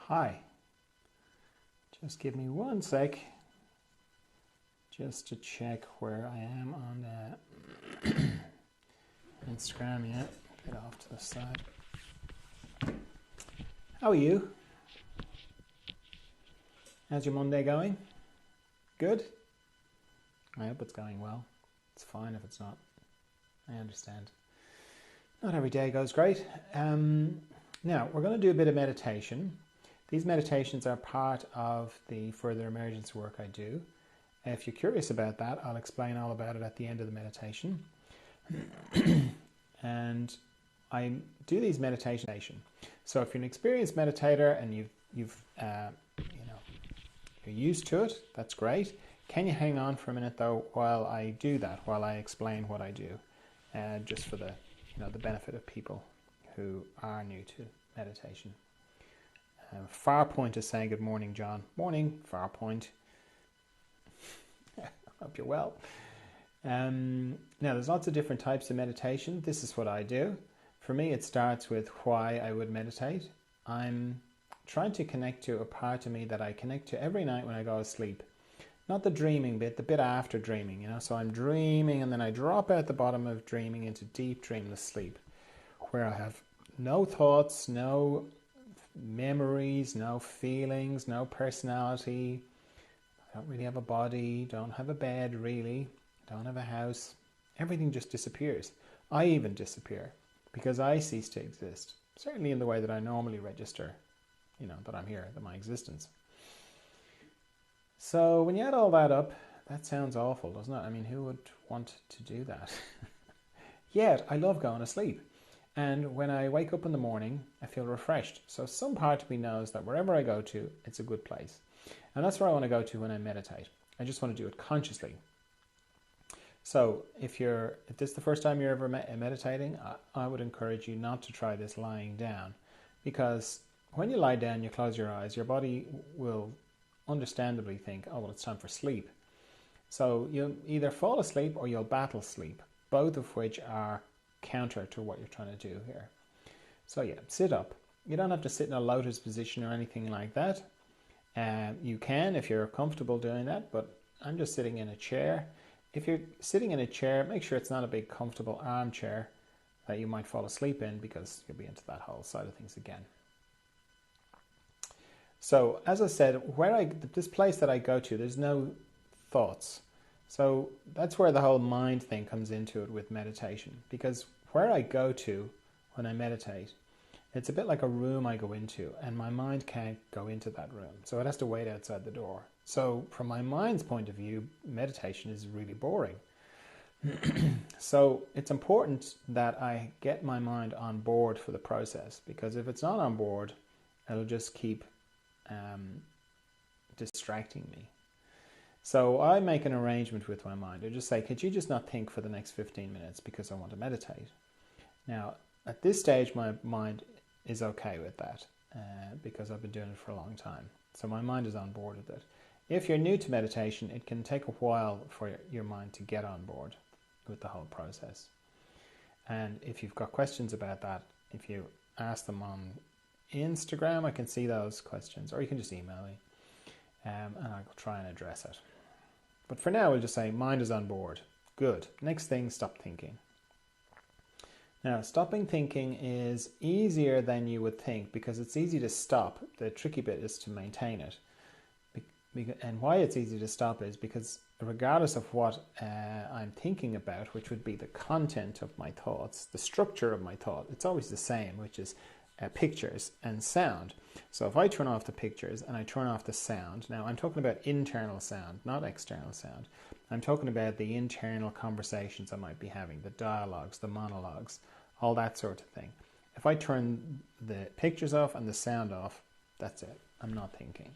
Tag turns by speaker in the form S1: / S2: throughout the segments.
S1: Hi, just give me one sec just to check where I am on Instagram. Yeah, a bit off to the side. How are you? How's your Monday going? Good? I hope it's going well. It's fine if it's not. I understand. Not every day goes great. Now, we're going to do a bit of meditation. These meditations are part of the further emergence work I do. If you're curious about that, I'll explain all about it at the end of the meditation. And I do these meditation. So if you're an experienced meditator and you're used to it, that's great. Can you hang on for a minute though while I do that, while I explain what I do, just for the benefit of people who are new to meditation. Farpoint is saying good morning, John. Morning, Farpoint. Hope you're well. Now, there's lots of different types of meditation. This is what I do. For me, it starts with why I would meditate. I'm trying to connect to a part of me that I connect to every night when I go to sleep. Not the dreaming bit, the bit after dreaming, So I'm dreaming and then I drop out the bottom of dreaming into deep dreamless sleep, where I have no thoughts, no memories, no feelings, no personality. I don't really have a body, don't have a bed really, don't have a house. Everything just disappears. I even disappear because I cease to exist. Certainly in the way that I normally register, that I'm here, that my existence. So when you add all that up, that sounds awful, doesn't it? I mean, who would want to do that? Yet, I love going to sleep. And when I wake up in the morning, I feel refreshed. So some part of me knows that wherever I go to, it's a good place. And that's where I want to go to when I meditate. I just want to do it consciously. So if this is the first time you're ever meditating, I would encourage you not to try this lying down. Because when you lie down, you close your eyes, your body will understandably think, oh, well, it's time for sleep. So you'll either fall asleep or you'll battle sleep, both of which are counter to what you're trying to do here. So yeah, sit up. You don't have to sit in a lotus position or anything like that. You can if you're comfortable doing that, but I'm just sitting in a chair. If you're sitting in a chair, make sure it's not a big comfortable armchair that you might fall asleep in, because you'll be into that whole side of things again. So as I said, this place that I go to, there's no thoughts. So that's where the whole mind thing comes into it with meditation, because where I go to when I meditate, it's a bit like a room I go into, and my mind can't go into that room. So it has to wait outside the door. So from my mind's point of view, meditation is really boring. So it's important that I get my mind on board for the process, because if it's not on board, it'll just keep distracting me. So I make an arrangement with my mind. I just say, could you just not think for the next 15 minutes because I want to meditate? Now, at this stage, my mind is okay with that because I've been doing it for a long time. So my mind is on board with it. If you're new to meditation, it can take a while for your mind to get on board with the whole process. And if you've got questions about that, if you ask them on Instagram, I can see those questions, or you can just email me and I'll try and address it. But for now, we'll just say mind is on board. Good. Next thing, stop thinking. Now, stopping thinking is easier than you would think because it's easy to stop. The tricky bit is to maintain it. And why it's easy to stop is because regardless of what I'm thinking about, which would be the content of my thoughts, the structure of my thought, it's always the same, which is pictures and sound. So if I turn off the pictures and I turn off the sound, now I'm talking about internal sound, not external sound. I'm talking about the internal conversations I might be having, the dialogues, the monologues, all that sort of thing. If I turn the pictures off and the sound off, that's it. I'm not thinking.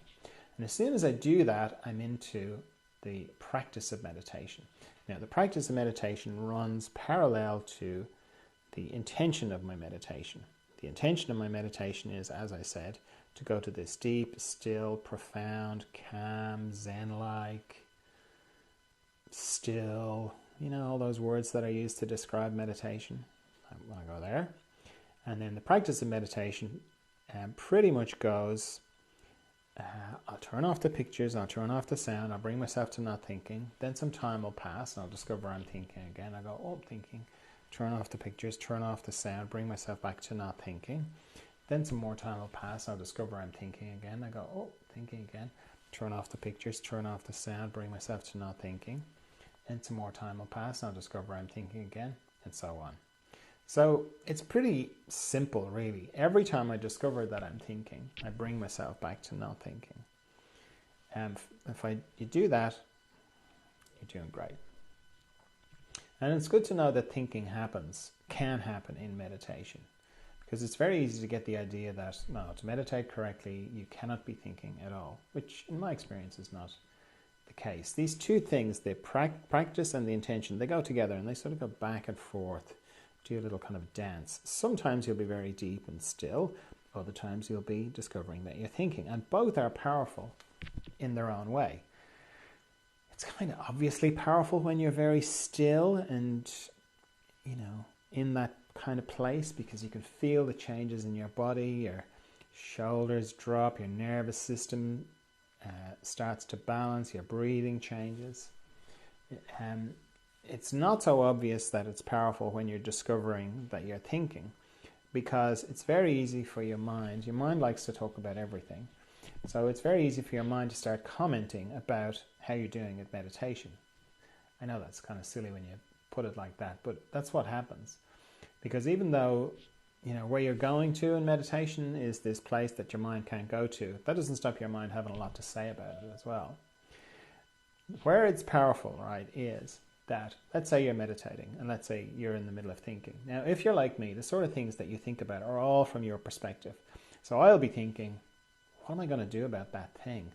S1: And as soon as I do that, I'm into the practice of meditation. Now, the practice of meditation runs parallel to the intention of my meditation. The intention of my meditation is, as I said, to go to this deep, still, profound, calm, Zen-like, still, all those words that I use to describe meditation. I want to go there. And then the practice of meditation pretty much goes I'll turn off the pictures, I'll turn off the sound, I'll bring myself to not thinking. Then some time will pass and I'll discover I'm thinking again. I go, oh, I'm thinking. Turn off the pictures, turn off the sound, bring myself back to not thinking. Then some more time will pass, I'll discover I'm thinking again. I go, oh, thinking again. Turn off the pictures, turn off the sound, bring myself to not thinking. And some more time will pass, and I'll discover I'm thinking again, and so on. So it's pretty simple, really. Every time I discover that I'm thinking, I bring myself back to not thinking. And if you do that, you're doing great. And it's good to know that thinking can happen in meditation. Because it's very easy to get the idea that, no, to meditate correctly, you cannot be thinking at all, which in my experience is not the case. These two things, the practice and the intention, they go together and they sort of go back and forth, do a little kind of dance. Sometimes you'll be very deep and still, other times you'll be discovering that you're thinking, and both are powerful in their own way. It's kind of obviously powerful when you're very still and, in that kind of place, because you can feel the changes in your body, your shoulders drop, your nervous system starts to balance, your breathing changes. It's not so obvious that it's powerful when you're discovering that you're thinking, because it's very easy for your mind. Your mind likes to talk about everything. So it's very easy for your mind to start commenting about how you're doing at meditation. I know that's kind of silly when you put it like that, but that's what happens. Because even though, where you're going to in meditation is this place that your mind can't go to, that doesn't stop your mind having a lot to say about it as well. Where it's powerful, right, is that, let's say you're meditating, and let's say you're in the middle of thinking. Now, if you're like me, the sort of things that you think about are all from your perspective. So I'll be thinking, what am I going to do about that thing?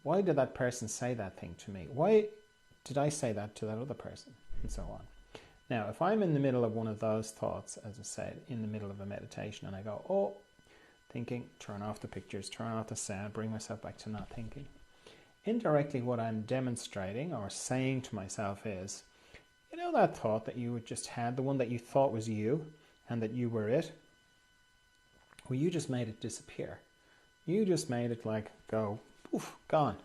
S1: Why did that person say that thing to me? Why did I say that to that other person? And so on. Now, if I'm in the middle of one of those thoughts, as I said, in the middle of a meditation, and I go, oh, thinking, turn off the pictures, turn off the sound, bring myself back to not thinking. Indirectly, what I'm demonstrating or saying to myself is, that thought that you just had, the one that you thought was you and that you were it, well, you just made it disappear. You just made it go, poof, gone.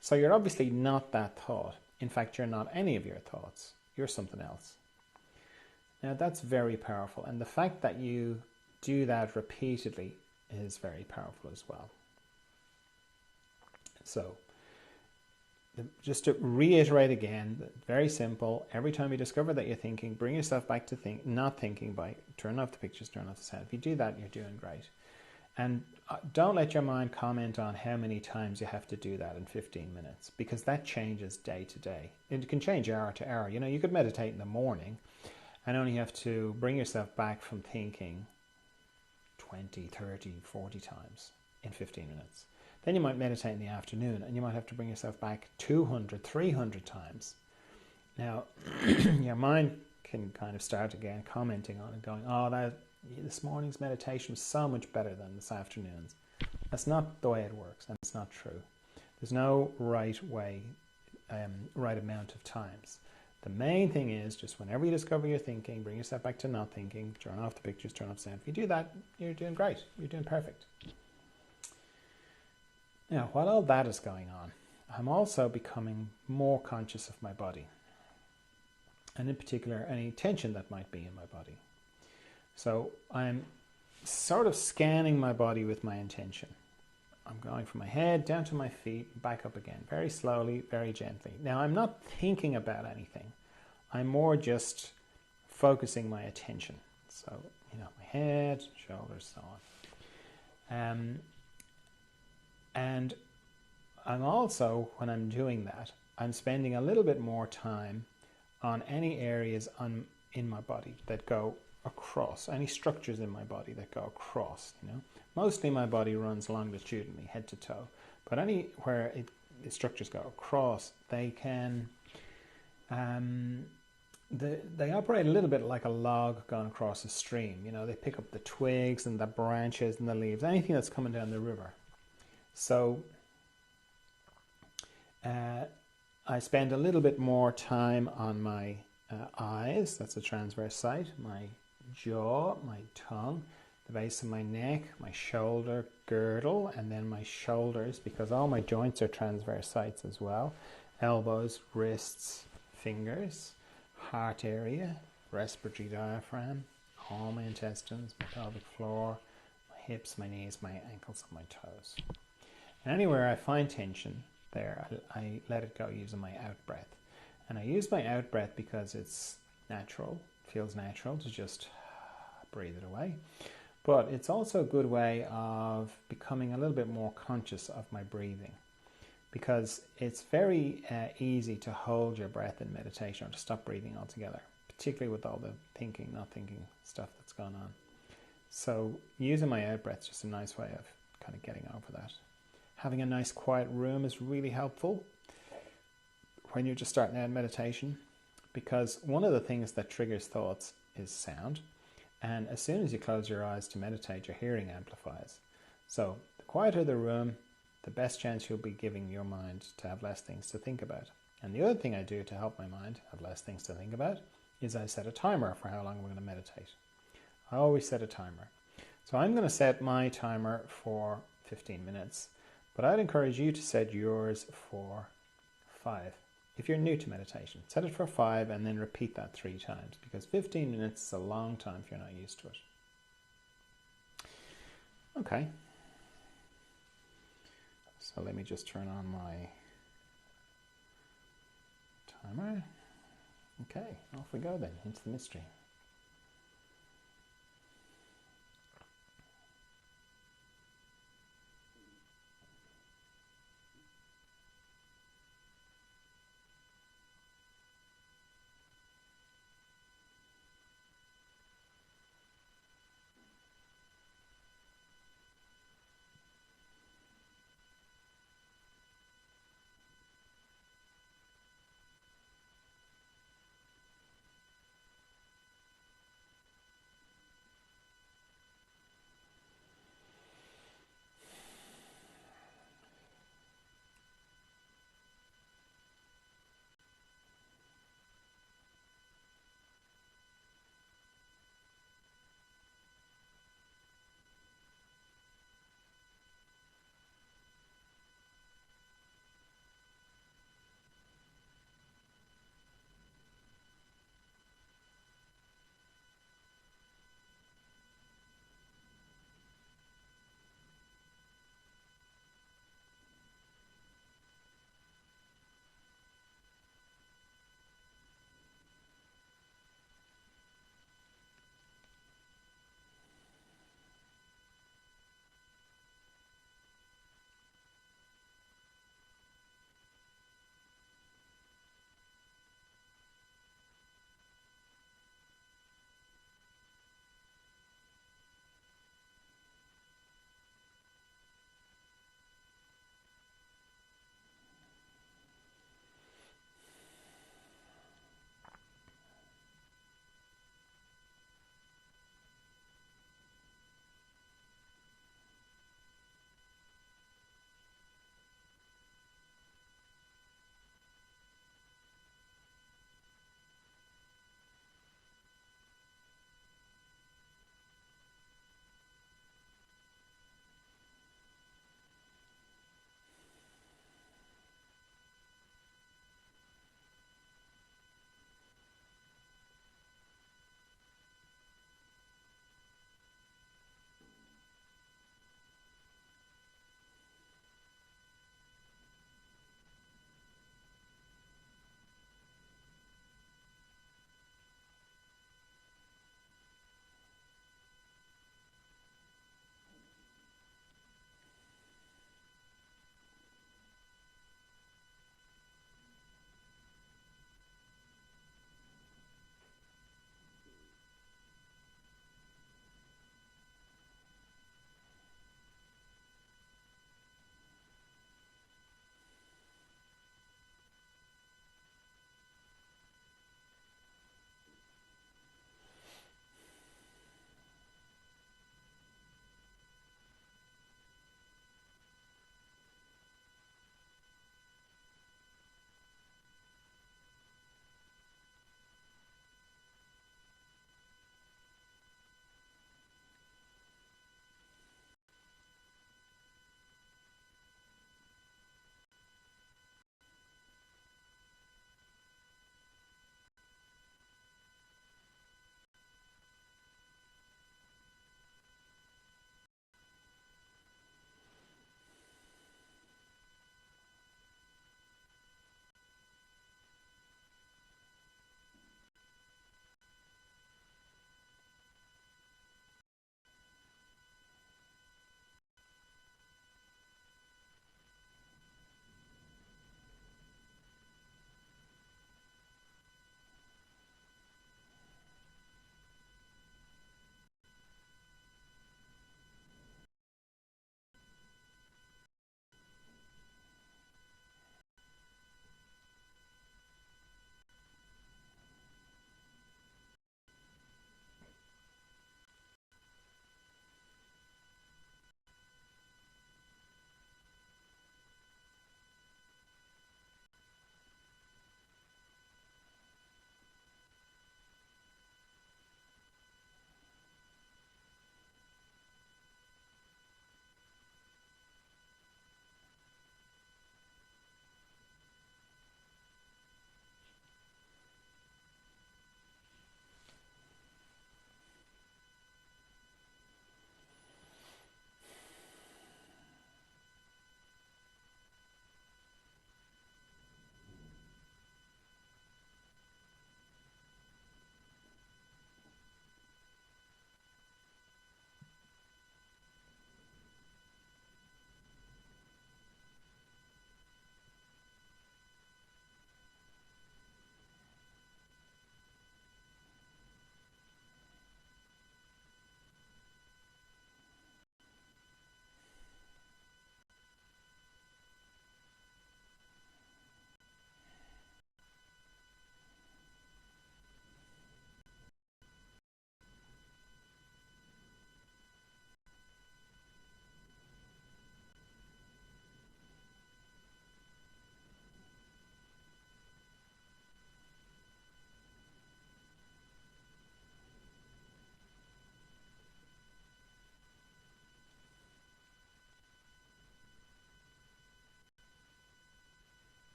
S1: So you're obviously not that thought. In fact, you're not any of your thoughts. You're something else. Now, that's very powerful. And the fact that you do that repeatedly is very powerful as well. So, just to reiterate again, very simple. Every time you discover that you're thinking, bring yourself back to not thinking by turn off the pictures, turn off the sound. If you do that, you're doing great. And don't let your mind comment on how many times you have to do that in 15 minutes, because that changes day to day. It can change hour to hour. You could meditate in the morning and only have to bring yourself back from thinking 20, 30, 40 times in 15 minutes. Then you might meditate in the afternoon and you might have to bring yourself back 200, 300 times. Now, your mind can kind of start again commenting on it, going, oh, this morning's meditation was so much better than this afternoon's. That's not the way it works, and it's not true. There's no right way, right amount of times. The main thing is just whenever you discover you're thinking, bring yourself back to not thinking, turn off the pictures, turn off sound. If you do that, you're doing great. You're doing perfect. Now, while all that is going on, I'm also becoming more conscious of my body, and in particular, any tension that might be in my body. So I'm sort of scanning my body with my intention. I'm going from my head down to my feet, back up again, very slowly, very gently. Now, I'm not thinking about anything. I'm more just focusing my attention. So, my head, shoulders, so on. And I'm also, when I'm doing that, I'm spending a little bit more time on any areas in my body that go across, any structures in my body that go across, Mostly my body runs longitudinally, head to toe. But anywhere the structures go across, they can, they operate a little bit like a log going across a stream. They pick up the twigs and the branches and the leaves, anything that's coming down the river. So I spend a little bit more time on my eyes, that's a transverse sight, my jaw, my tongue, the base of my neck, my shoulder girdle, and then my shoulders, because all my joints are transverse sites as well. Elbows, wrists, fingers, heart area, respiratory diaphragm, all my intestines, my pelvic floor, my hips, my knees, my ankles, and my toes. And anywhere I find tension there, I let it go using my out breath. And I use my out breath because it's natural, feels natural to just breathe it away. But it's also a good way of becoming a little bit more conscious of my breathing, because it's very easy to hold your breath in meditation or to stop breathing altogether, particularly with all the thinking, not thinking stuff that's gone on. So using my out breath is just a nice way of kind of getting over that. Having a nice quiet room is really helpful when you're just starting out meditation, because one of the things that triggers thoughts is sound. And as soon as you close your eyes to meditate, your hearing amplifies. So the quieter the room, the best chance you'll be giving your mind to have less things to think about. And the other thing I do to help my mind have less things to think about is I set a timer for how long we're going to meditate. I always set a timer. So I'm going to set my timer for 15 minutes, but I'd encourage you to set yours for 5. If you're new to meditation, set it for 5 and then repeat that 3 times, because 15 minutes is a long time if you're not used to it. Okay. So let me just turn on my timer. Okay, off we go then, into the mystery.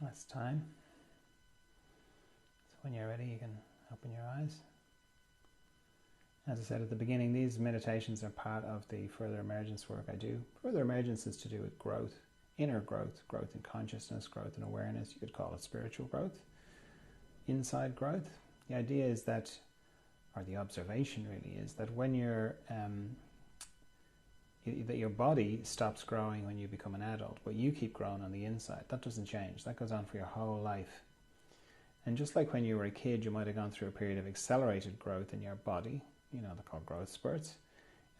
S1: That's time. So when you're ready, you can open your eyes. As I said at the beginning, these meditations are part of the further emergence work I do. Further emergence is to do with growth, inner growth, growth in consciousness, growth in awareness. You could call it spiritual growth, inside growth. The idea is that, or the observation really is that when you're, that your body stops growing when you become an adult, but you keep growing on the inside. That doesn't change. That goes on for your whole life. And just like when you were a kid, you might have gone through a period of accelerated growth in your body. They're called growth spurts.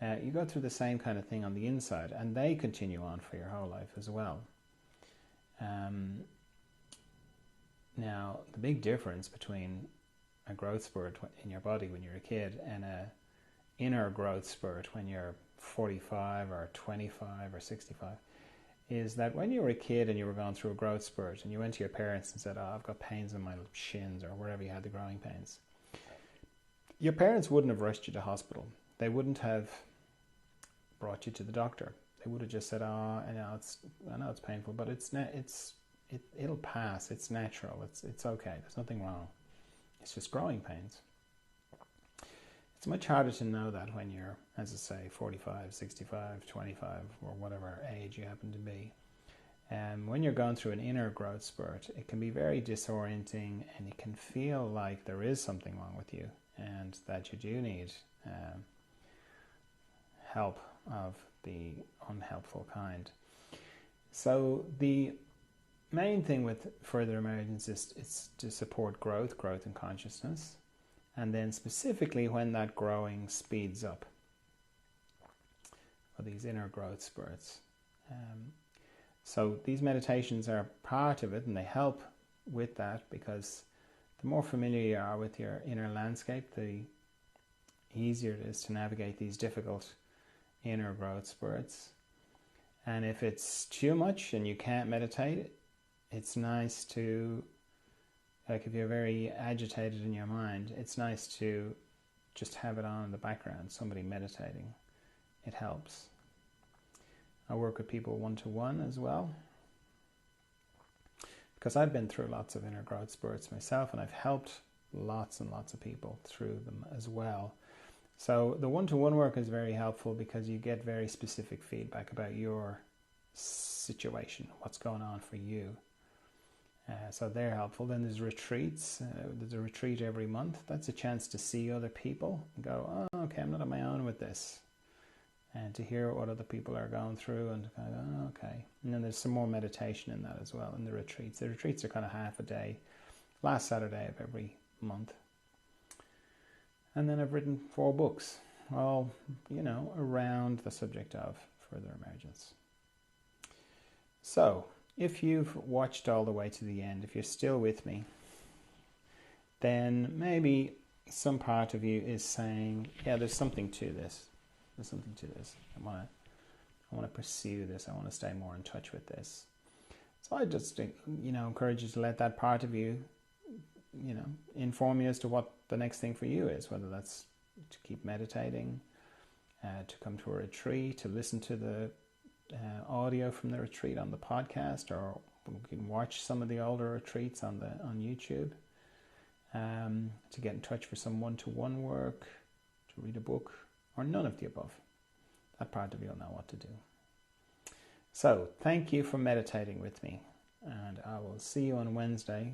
S1: You go through the same kind of thing on the inside, and they continue on for your whole life as well. Now, the big difference between a growth spurt in your body when you're a kid and a inner growth spurt when you're 45 or 25 or 65 is that when you were a kid and you were going through a growth spurt and you went to your parents and said, I've got pains in my shins or wherever you had the growing pains, your parents wouldn't have rushed you to hospital. They wouldn't have brought you to the doctor. They would have just said, I know it's painful, but it'll pass. It's natural. It's okay. There's nothing wrong. It's just growing pains. It's much harder to know that when you're, as I say, 45, 65, 25, or whatever age you happen to be. When you're going through an inner growth spurt, it can be very disorienting and it can feel like there is something wrong with you and that you do need help of the unhelpful kind. So the main thing with further emergence is to support growth in consciousness, and then specifically when that growing speeds up, or these inner growth spurts. So these meditations are part of it, and they help with that, because the more familiar you are with your inner landscape, the easier it is to navigate these difficult inner growth spurts. And if it's too much and you can't meditate, it's nice to, like if you're very agitated in your mind, it's nice to just have it on in the background, somebody meditating. It helps. I work with people one-to-one as well, because I've been through lots of inner growth spurts myself, and I've helped lots and lots of people through them as well. So the one-to-one work is very helpful because you get very specific feedback about your situation, what's going on for you. So they're helpful. Then there's retreats. There's a retreat every month. That's a chance to see other people and go, oh, okay, I'm not on my own with this. And to hear what other people are going through and kind of, oh, okay. And then there's some more meditation in that as well in the retreats. The retreats are kind of half a day, last Saturday of every month. And then I've written 4 books, all, around the subject of further emergence. So, if you've watched all the way to the end, if you're still with me, then maybe some part of you is saying, yeah, there's something to this. There's something to this. I want to pursue this. I want to stay more in touch with this. So I just, encourage you to let that part of you, inform you as to what the next thing for you is, whether that's to keep meditating, to come to a retreat, to listen to the audio from the retreat on the podcast, or you can watch some of the older retreats on YouTube, to get in touch for some one-to-one work, to read a book, or none of the above. That part of you will know what to do. So, thank you for meditating with me, and I will see you on Wednesday